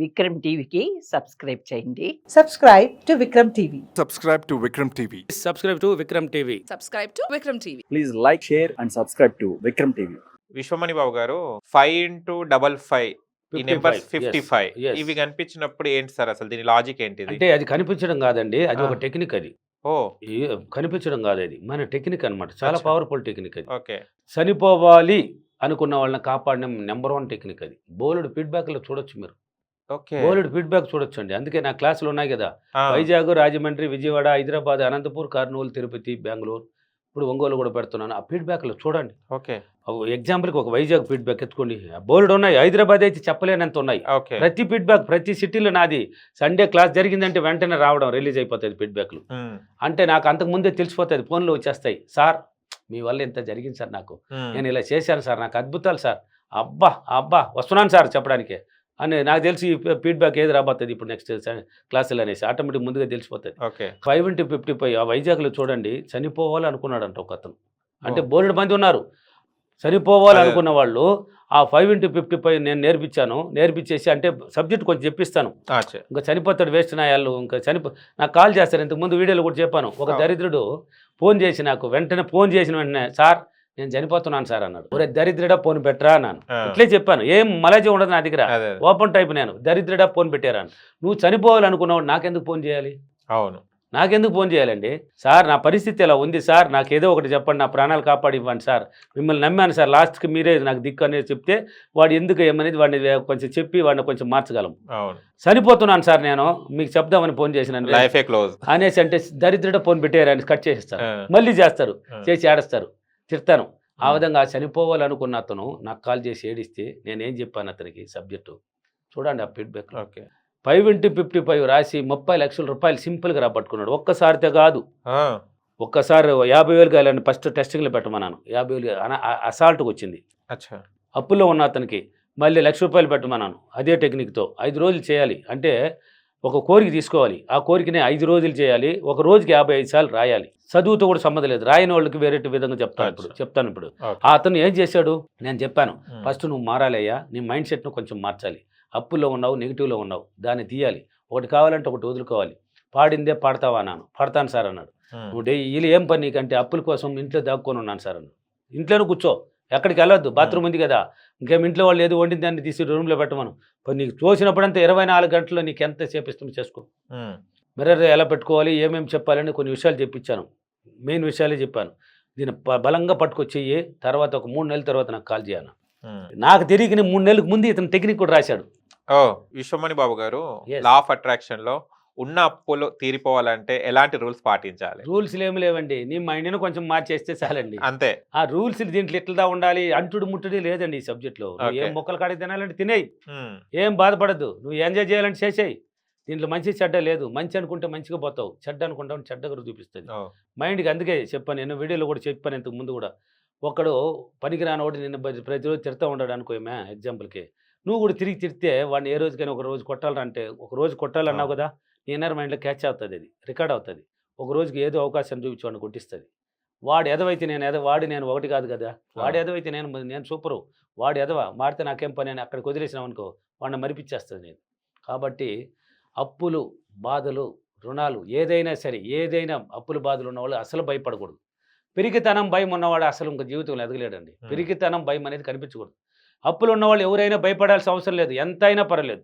విక్రమ్ టీవీకి సబ్స్క్రైబ్ చేయండి. Subscribe to Vikram TV. Subscribe to Vikram TV. Subscribe to Vikram TV. Subscribe to Vikram TV. Please like, share and subscribe to Vikram TV. Vishwamani బాబు గారు 5 into 55 ఈ number 55 yes. ఇవి కనిపించినప్పుడు ఏంటి sir అసలు దీని logic ఏంటిది? అంటే అది కనిపించడం కాదండి, అది ఒక టెక్నిక్. అది ఓ కనిపించడం కాదు, అది మన టెక్నిక్ అన్నమాట. చాలా అచ్చా. పవర్ఫుల్ టెక్నిక్ అది. ఓకే చనిపోవాలి అనుకున్న వాళ్ళని కాపాడిన నెంబర్ 1 టెక్నిక్ అది. బోలెడు ఫీడ్బ్యాక్లో చూడొచ్చు మీరు, ఓకే బోలెడు ఫీడ్బ్యాక్ చూడొచ్చు అండి. అందుకే నా క్లాసులు ఉన్నాయి కదా, ఆ, వైజాగ్, రాజమండ్రి, విజయవాడ, హైదరాబాద్, అనంతపూర్, కర్నూలు, తిరుపతి, బెంగళూరు, ఇప్పుడు ఒంగోలు కూడా పెడుతున్నాను. ఆ ఫీడ్బ్యాక్లో చూడండి. ఓకే ఎగ్జాంపుల్కి ఒక వైజాగ్ ఫీడ్బ్యాక్ ఎత్తుకోండి, బోలెడు ఉన్నాయి. హైదరాబాద్ అయితే చెప్పలేనంత ఉన్నాయి. ఓకే ప్రతి ఫీడ్బ్యాక్ ప్రతి సిటీలో నాది. సండే క్లాస్ జరిగిందంటే వెంటనే రావడం, రిలీజ్ అయిపోతుంది ఫీడ్బ్యాక్లు. ఉమ్, అంటే నాకు అంతకుముందే తెలిసిపోతుంది, ఫోన్లో వచ్చేస్తాయి. సార్ మీ వల్ల ఇంత జరిగింది సార్, నాకు ఉమ్, నేను ఇలా చేశాను సార్, నాకు అద్భుతాలు సార్, అబ్బా అబ్బా వస్తున్నాను సార్ చెప్పడానికి అని నాకు తెలిసి ఫీడ్బ్యాక్ ఏది రాబోతుంది ఇప్పుడు నెక్స్ట్ క్లాసులు అనేసి ఆటోమేటిక్ ముందుగా తెలిసిపోతుంది. ఓకే 5 into 55 ఆ వైజాగ్లో చూడండి, చనిపోవాలి అనుకున్నాడంట ఒక అతను. అంటే బోలెడు మంది ఉన్నారు చనిపోవాలి అదే. అనుకున్న వాళ్ళు. ఆ 5 into 55 నేను నేర్పించేసి, అంటే సబ్జెక్ట్ కొంచెం చెప్పిస్తాను. అచ్చా. ఇంకా చనిపోతాడు వేస్ట్ నాయాళ్ళు, ఇంకా నాకు కాల్ చేస్తారు. ఇంతకుముందు వీడియోలో కూడా చెప్పాను. ఒక దరిద్రుడు ఫోన్ చేసి నాకు వెంటనే సార్ నేను చనిపోతున్నాను సార్ అన్నాడు. ఒరే దరిద్రుడా ఫోన్ పెట్టరా అన్నాను. ఆ, ఇట్లే చెప్పాను, ఏం మలజీ ఉండదు నా దగ్గర, అదే అదే. Open type. నేను దరిద్రుడా ఫోన్ పెట్టారాను. నువ్వు చనిపోవాలనుకున్నావు, నాకెందుకు ఫోన్ చేయాలి? అవును నాకెందుకు ఫోన్ చేయాలండి? సార్ నా పరిస్థితి ఇలా ఉంది సార్, నాకు ఏదో ఒకటి చెప్పండి, నా ప్రాణాలు కాపాడి ఇవ్వండి సార్, మిమ్మల్ని నమ్మాను సార్, లాస్ట్కి మీరే నాకు దిక్కు అనేది చెప్తే వాడు ఎందుకు ఏమనేది వాడిని కొంచెం చెప్పి వాడిని కొంచెం మార్చగలం. అవును చనిపోతున్నాను సార్ నేను, మీకు చెప్దామని ఫోన్ చేసినాను లైఫే క్లోజ్ అనేసి అంటే దరిద్రుడ ఫోన్ పెట్టారని కట్ చేసేస్తారు, ఆ, మళ్ళీ చేస్తారు, ఆ. చేసి ఏడుస్తారు, తిడతాను. ఆ విధంగా చనిపోవాలనుకున్న అతను నాకు కాల్ చేసి ఏడిస్తే నేనేం చెప్పాను అతనికి సబ్జెక్టు చూడండి. ఆ ఫీడ్బ్యాక్ ఓకే 5 into 55 రాసి 30 లక్షల రూపాయలు సింపుల్గా రాబట్టుకున్నాడు. ఒక్కసారితో కాదు, ఆ, ఒక్కసారి 50,000 కాయాలని ఫస్ట్ టెస్టింగ్లో పెట్టమన్నాను. 50,000 అసాల్ట్గా వచ్చింది. అచ్చా. అప్పుల్లో ఉన్న అతనికి మళ్ళీ ₹1,00,000 పెట్టమన్నాను. అదే టెక్నిక్తో 5 రోజులు చేయాలి. అంటే ఒక కోరిక తీసుకోవాలి, ఆ కోరికనే 5 రోజులు చేయాలి, ఒక రోజుకి 55 సార్లు రాయాలి. చదువుతో కూడా సంబంధం లేదు, రాయని వాళ్ళకి వేరే విధంగా చెప్తాను ఇప్పుడు. ఓకే. ఆ అతను ఏం చేశాడు, నేను చెప్పాను ఉమ్, ఫస్ట్ నువ్వు మారాలయ్యా, నీ మైండ్ సెట్ను కొంచెం మార్చాలి. అప్పుల్లో ఉన్నావు, నెగిటివ్లో ఉన్నావు, దాన్ని తీయాలి. ఒకటి కావాలంటే ఒకటి వదులుకోవాలి. పాడిందే పాడతావా అన్నాను. పాడతాను సార్ అన్నాడు. ఉమ్, నువ్వు డైలీ ఏం పని నీకంటే అప్పుల కోసం ఇంట్లో దాక్కొని ఉన్నాను సార్ అన్నాడు. ఇంట్లోనే కూర్చో, ఎక్కడికి వెళ్ళొద్దు, బాత్రూమ్ ఉంది కదా, ఇంకేం ఇంట్లో వాళ్ళు ఏదో వండిన దాన్ని తీసి రూమ్లో పెట్టమను. నీకు తోసినప్పుడంతా 24 గంటల్లో నీకు ఎంత చేపిస్తుందో చేసుకో. ఉమ్, మిర్రర్ ఎలా పెట్టుకోవాలి, ఏమేమి చెప్పాలని కొన్ని విషయాలు చెప్పించాను, మెయిన్ విషయాలే చెప్పాను. దీన్ని బలంగా పట్టుకొచ్చేయి, తర్వాత ఒక 3 నెలల తర్వాత నాకు కాల్ చేయను. ఉమ్. నాకు తిరిగి 3 నెలలకు ముందు ఇతను టెక్నిక్ కూడా రాశాడు. ఓ విశ్వమణి బాబు గారు Yes. లా ఆఫ్ అట్రాక్షన్ లో ఉన్న అప్పులు తీరిపోవాలంటే ఎలాంటి రూల్స్ పాటించాలి? రూల్స్ ఏమి లేవండి, నీ మైండ్ని కొంచెం మార్చేస్తే చాలండి. అంతే. ఆ రూల్స్ దీంట్లో ఎట్లా ఉండాలి, అంటుడు ముట్టుడు లేదండి ఈ సబ్జెక్ట్లో. నువ్వు ఏం Okay. మొక్కలు కాడికి తినాలంటే తినేయి, ఉమ్, ఏం బాధపడద్దు, నువ్వు ఎంజాయ్ చేయాలంటే చేసేయి. దీంట్లో మంచి చెడ్డ లేదు. మంచి అనుకుంటే మంచిగా పోతావు, చెడ్డ అనుకుంటావు చెడ్డగా చూపిస్తుంది ఓ, మైండ్కి. అందుకే చెప్పాను, నేను వీడియోలో కూడా చెప్పాను ఇంతకు ముందు కూడా. ఒకడు పనికిరానోడు నిన్ను ప్రతిరోజు తిడతా ఉండడు అనుకోమే ఎగ్జాంపుల్కి, నువ్వు కూడా తిరిగి తిడితే వాడిని ఏ రోజుకైనా ఒక రోజు కొట్టాలంటే ఒక రోజు కొట్టాలన్నావు కదా, నీ ఇన్నర్ మైండ్లో క్యాచ్ అవుతుంది, అది రికార్డ్ అవుతుంది. ఒక రోజుకి ఏదో అవకాశం చూపించి వాడిని కొట్టిస్తుంది. వాడు ఎదవైతే నేను వాడి నేను ఒకటి కాదు కదా, వాడు ఎదవైతే నేను సూపరు, వాడు ఎదవ మాడితే నాకేం పని అని అక్కడికి వదిలేసినావు అనుకో, వాడిని మరిపించేస్తుంది నేను. కాబట్టి అప్పులు, బాధలు, రుణాలు ఏదైనా సరే, ఏదైనా అప్పులు బాధలు ఉన్నవాళ్ళు అసలు భయపడకూడదు. పెరిగితనం భయం ఉన్నవాడు అసలు ఇంకా జీవితంలో ఎదగలేడండి. పెరిగితనం భయం అనేది కనిపించకూడదు. అప్పులు ఉన్నవాళ్ళు ఎవరైనా భయపడాల్సిన అవసరం లేదు, ఎంతైనా పర్వాలేదు.